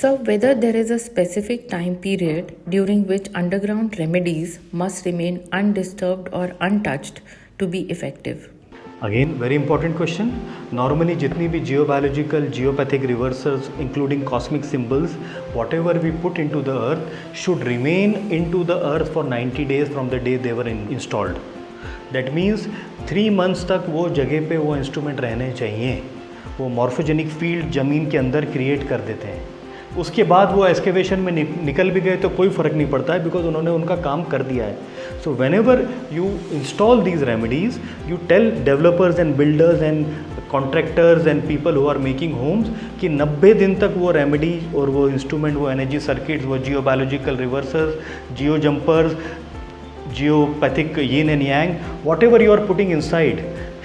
So, whether there is a specific time period during which underground remedies must remain undisturbed or untouched to be effective? Again, very important question. Normally, jitni bhi geobiological, geopathic reversals, including cosmic symbols, whatever we put into the earth should remain into the earth for 90 days from the day they were installed. That means 3 months तक वो जगह पे वो instrument रहने चाहिए. वो morphogenic field ज़मीन के अंदर क्रिएट कर देते हैं. उसके बाद वो एक्सकेवेशन में निकल भी गए तो कोई फ़र्क नहीं पड़ता है, बिकॉज उन्होंने उनका काम कर दिया है. So whenever you install these remedies, you tell developers and builders and contractors and people who are making homes कि 90 दिन तक वो रेमेडी और वो इंस्ट्रूमेंट, वो एनर्जी सर्किट्स, वो जियोबायोलॉजिकल रिवर्सर्स, जियो-जंपर्स, geopathic yin and yang, whatever you are putting inside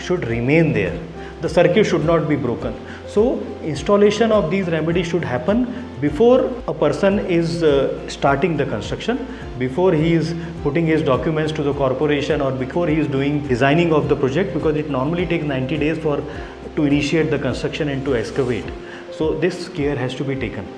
should remain there. The circuit should not be broken. So installation of these remedies should happen before a person is starting the construction, before he is putting his documents to the corporation, or before he is doing designing of the project, because it normally takes 90 days to initiate the construction and to excavate. So this care has to be taken.